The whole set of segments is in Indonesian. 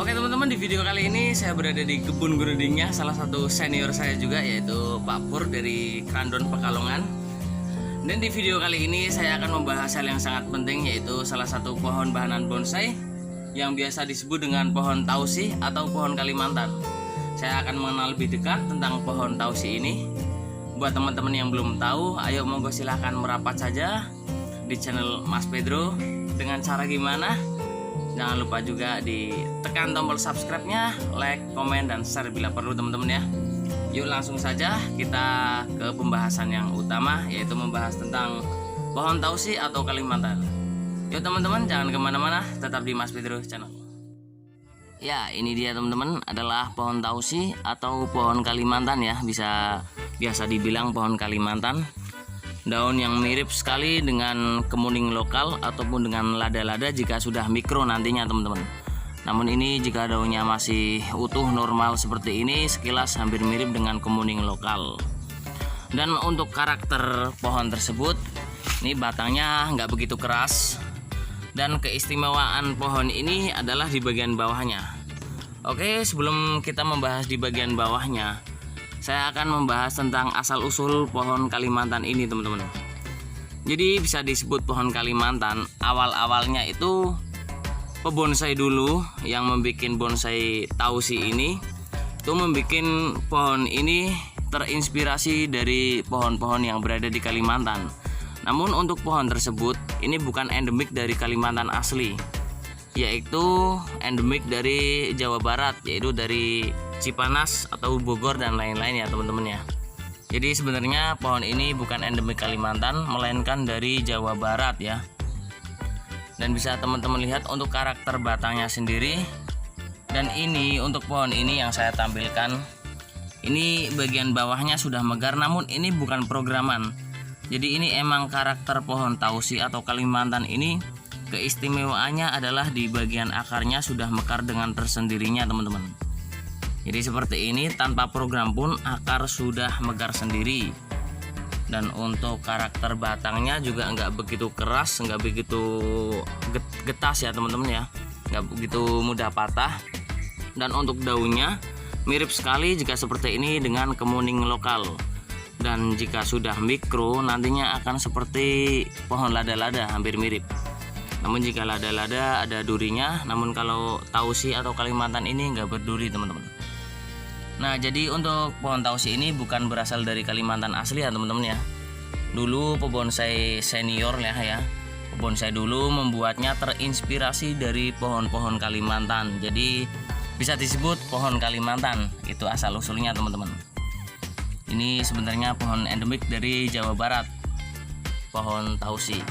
Oke teman-teman, di video kali ini saya berada di kebun gudingnya salah satu senior saya juga, yaitu Pak Pur dari Krandon Pekalongan. Dan di video kali ini saya akan membahas hal yang sangat penting, yaitu salah satu pohon bahanan bonsai yang biasa disebut dengan pohon tausi atau pohon Kalimantan. Saya akan mengenal lebih dekat tentang pohon tausi ini. Buat teman-teman yang belum tahu, ayo monggo silahkan merapat saja di channel Mas Pedro. Dengan cara gimana? Jangan lupa juga ditekan tombol subscribe-nya, like, komen, dan share bila perlu teman-teman ya. Yuk langsung saja kita ke pembahasan yang utama, yaitu membahas tentang pohon tausi atau Kalimantan. Yuk teman-teman, jangan kemana-mana, tetap di Mas Pedro channel. Ya, ini dia teman-teman, adalah pohon tausi atau pohon Kalimantan ya, biasa dibilang pohon Kalimantan. Daun yang mirip sekali dengan kemuning lokal ataupun dengan lada-lada jika sudah mikro nantinya teman-teman. Namun ini jika daunnya masih utuh normal seperti ini, sekilas hampir mirip dengan kemuning lokal. Dan untuk karakter pohon tersebut, ini batangnya nggak begitu keras. Dan keistimewaan pohon ini adalah di bagian bawahnya. Oke, sebelum kita membahas di bagian bawahnya, saya akan membahas tentang asal-usul pohon Kalimantan ini teman-teman. Jadi bisa disebut pohon Kalimantan, awal-awalnya itu pebonsai dulu yang membuat bonsai tausi ini, itu membuat pohon ini terinspirasi dari pohon-pohon yang berada di Kalimantan. Namun untuk pohon tersebut, ini bukan endemik dari Kalimantan asli, yaitu endemik dari Jawa Barat, yaitu dari Cipanas atau Bogor dan lain-lain ya teman-teman ya. Jadi sebenarnya pohon ini bukan endemik Kalimantan, melainkan dari Jawa Barat ya. Dan bisa teman-teman lihat untuk karakter batangnya sendiri. Dan ini untuk pohon ini yang saya tampilkan, ini bagian bawahnya sudah megar, namun ini bukan programan. Jadi ini emang karakter pohon tausi atau Kalimantan ini, keistimewaannya adalah di bagian akarnya sudah mekar dengan tersendirinya teman-teman. Jadi seperti ini, tanpa program pun akar sudah megar sendiri. Dan untuk karakter batangnya juga nggak begitu keras, nggak begitu getas ya teman-teman ya, nggak begitu mudah patah. Dan untuk daunnya mirip sekali jika seperti ini dengan kemuning lokal. Dan jika sudah mikro nantinya akan seperti pohon lada-lada, hampir mirip. Namun jika lada-lada ada durinya, namun kalau tausi atau Kalimantan ini nggak berduri teman-teman. Nah, jadi untuk pohon tausi ini bukan berasal dari Kalimantan asli ya teman-teman ya. Dulu pebonsai senior ya, pebonsai dulu membuatnya terinspirasi dari pohon-pohon Kalimantan. Jadi bisa disebut pohon Kalimantan, itu asal usulnya teman-teman. Ini sebenarnya pohon endemik dari Jawa Barat, pohon tausi.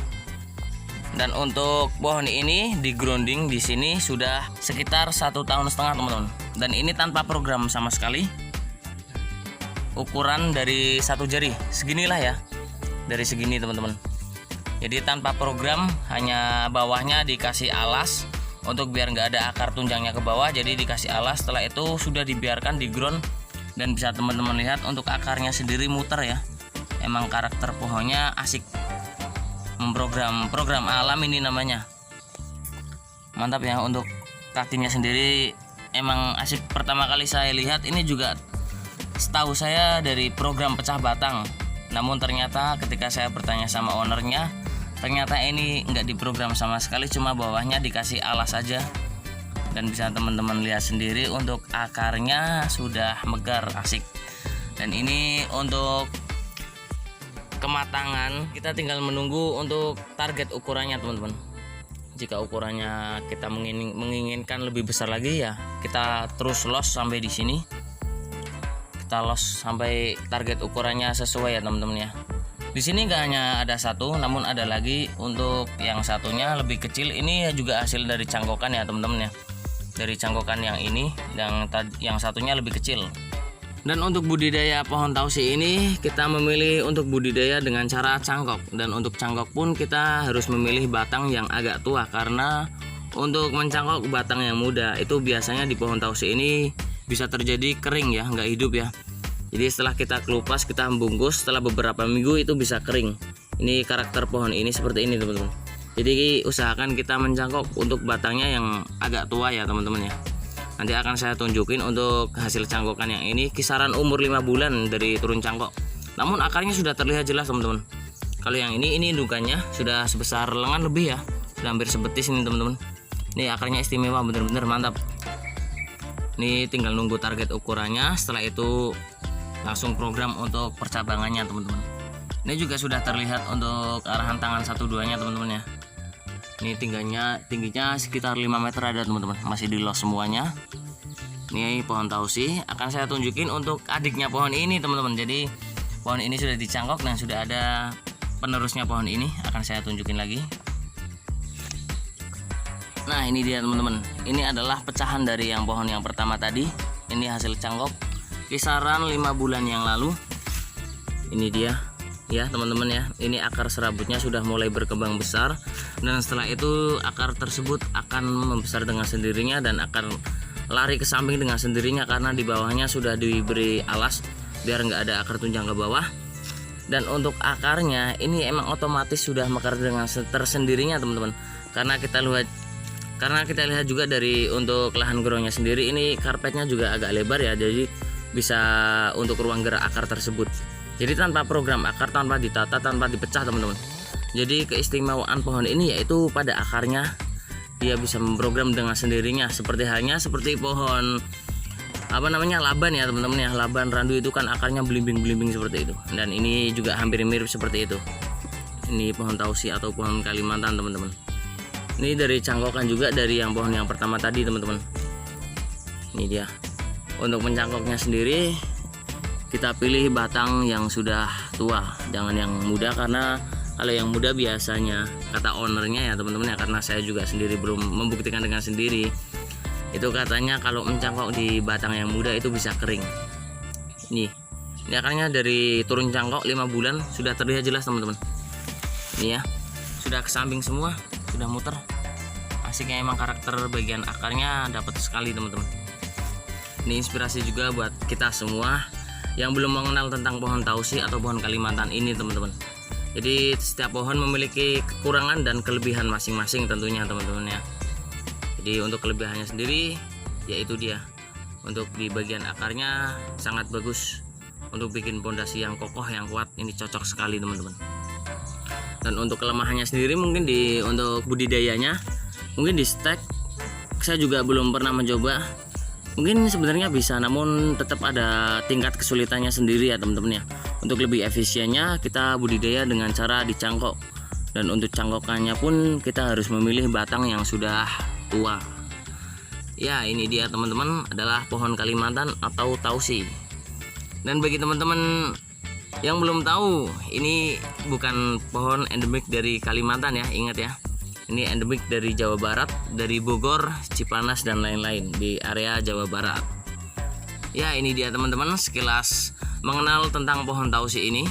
Dan untuk pohon ini di grounding di sini sudah sekitar 1,5 tahun teman-teman. Dan ini tanpa program sama sekali. Ukuran dari 1 jari seginilah ya, dari segini teman-teman. Jadi tanpa program, hanya bawahnya dikasih alas untuk biar nggak ada akar tunjangnya ke bawah. Jadi dikasih alas, setelah itu sudah dibiarkan di ground. Dan bisa teman-teman lihat untuk akarnya sendiri muter ya. Emang karakter pohonnya asik, program alam ini namanya. Mantap ya. Untuk kakinya sendiri emang asik. Pertama kali saya lihat ini juga setahu saya dari program pecah batang. Namun ternyata ketika saya bertanya sama ownernya, ternyata ini nggak diprogram sama sekali, cuma bawahnya dikasih alas saja. Dan bisa teman-teman lihat sendiri untuk akarnya sudah megar, asik. Dan ini untuk kematangan, kita tinggal menunggu untuk target ukurannya teman-teman. Jika ukurannya kita menginginkan lebih besar lagi ya, kita terus los sampai di sini. Kita los sampai target ukurannya sesuai ya teman-teman ya. Di sini nggak hanya ada satu, namun ada lagi untuk yang satunya lebih kecil. Ini juga hasil dari cangkokan ya teman-teman ya. Dari cangkokan yang ini, yang satunya lebih kecil. Dan untuk budidaya pohon tausi ini kita memilih untuk budidaya dengan cara cangkok. Dan untuk cangkok pun kita harus memilih batang yang agak tua, karena untuk mencangkok batang yang muda itu biasanya di pohon tausi ini bisa terjadi kering ya, nggak hidup ya. Jadi setelah kita kelupas, kita membungkus, setelah beberapa minggu itu bisa kering. Ini karakter pohon ini seperti ini teman-teman. Jadi usahakan kita mencangkok untuk batangnya yang agak tua ya teman-teman ya. Nanti akan saya tunjukin untuk hasil cangkokan yang ini kisaran umur 5 bulan dari turun cangkok. Namun akarnya sudah terlihat jelas teman-teman. Kalau yang ini indukannya sudah sebesar lengan lebih ya, sudah hampir sebetis ini teman-teman. Ini akarnya istimewa, bener-bener mantap. Ini tinggal nunggu target ukurannya, setelah itu langsung program untuk percabangannya teman-teman. Ini juga sudah terlihat untuk arahan tangan 1-2 nya teman-teman ya. Ini tingginya sekitar 5 meter ada teman-teman, masih di los semuanya. Ini pohon tausi, akan saya tunjukin untuk adiknya pohon ini teman-teman. Jadi pohon ini sudah dicangkok dan sudah ada penerusnya pohon ini, akan saya tunjukin lagi. Nah ini dia teman-teman, ini adalah pecahan dari yang pohon yang pertama tadi. Ini hasil cangkok kisaran 5 bulan yang lalu. Ini dia ya teman-teman ya, ini akar serabutnya sudah mulai berkembang besar, dan setelah itu akar tersebut akan membesar dengan sendirinya dan akan lari ke samping dengan sendirinya karena di bawahnya sudah diberi alas biar nggak ada akar tunjang ke bawah. Dan untuk akarnya ini emang otomatis sudah mekar dengan tersendirinya teman-teman, karena kita lihat juga dari untuk lahan grownya sendiri, ini karpetnya juga agak lebar ya, jadi bisa untuk ruang gerak akar tersebut. Jadi tanpa program akar, tanpa ditata, tanpa dipecah teman-teman. Jadi keistimewaan pohon ini yaitu pada akarnya dia bisa memprogram dengan sendirinya, seperti pohon laban ya teman-teman ya. Laban randu itu kan akarnya belimbing-belimbing seperti itu, dan ini juga hampir mirip seperti itu. Ini pohon tausi atau pohon Kalimantan teman-teman. Ini dari cangkokan juga dari yang pohon yang pertama tadi teman-teman. Ini dia. Untuk mencangkoknya sendiri kita pilih batang yang sudah tua, jangan yang muda, karena kalau yang muda biasanya kata ownernya ya teman-teman ya, karena saya juga sendiri belum membuktikan dengan sendiri, itu katanya kalau mencangkok di batang yang muda itu bisa kering. Ini akarnya dari turun cangkok 5 bulan sudah terlihat jelas teman-teman. Ini ya, sudah ke samping semua, sudah muter. Asiknya emang karakter bagian akarnya dapat sekali teman-teman. Ini inspirasi juga buat kita semua yang belum mengenal tentang pohon tausi atau pohon Kalimantan ini teman-teman. Jadi setiap pohon memiliki kekurangan dan kelebihan masing-masing tentunya teman-teman ya. Jadi untuk kelebihannya sendiri yaitu dia untuk di bagian akarnya sangat bagus untuk bikin pondasi yang kokoh, yang kuat. Ini cocok sekali teman-teman. Dan untuk kelemahannya sendiri mungkin untuk budidayanya, mungkin di stek saya juga belum pernah mencoba. Mungkin sebenarnya bisa, namun tetap ada tingkat kesulitannya sendiri ya teman-teman ya. Untuk lebih efisiennya kita budidaya dengan cara dicangkok, dan untuk cangkokannya pun kita harus memilih batang yang sudah tua. Ya ini dia teman-teman, adalah pohon Kalimantan atau tausi. Dan bagi teman-teman yang belum tahu, ini bukan pohon endemik dari Kalimantan ya, ingat ya. Ini endemik dari Jawa Barat, dari Bogor, Cipanas dan lain-lain di area Jawa Barat. Ya ini dia teman-teman, sekilas mengenal tentang pohon tausi ini.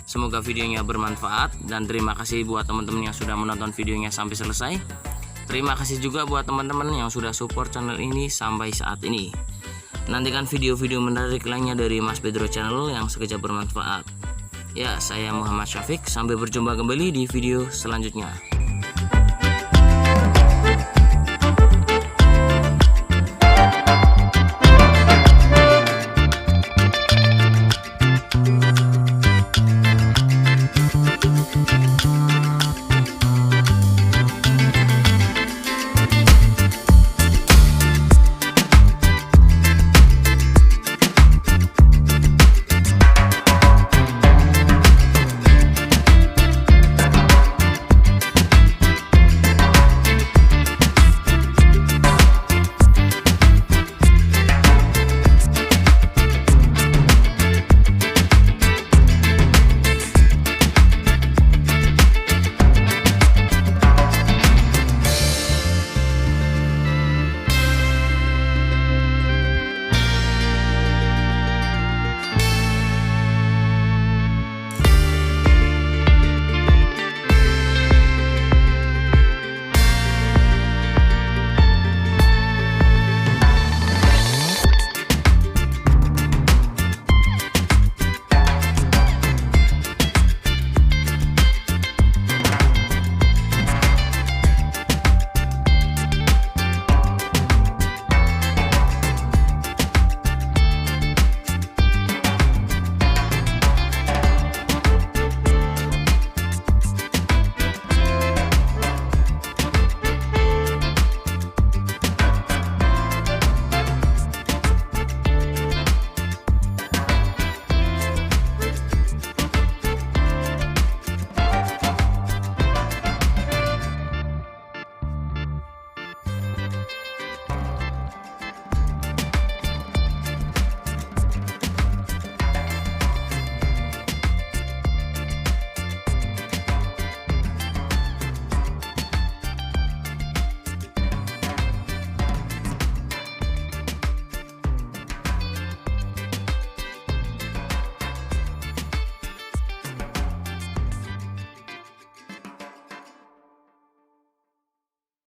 Semoga videonya bermanfaat, dan terima kasih buat teman-teman yang sudah menonton videonya sampai selesai. Terima kasih juga buat teman-teman yang sudah support channel ini sampai saat ini. Nantikan video-video menarik lainnya dari Mas Pedro Channel yang sekejap bermanfaat. Ya, saya Muhammad Syafiq, sampai berjumpa kembali di video selanjutnya.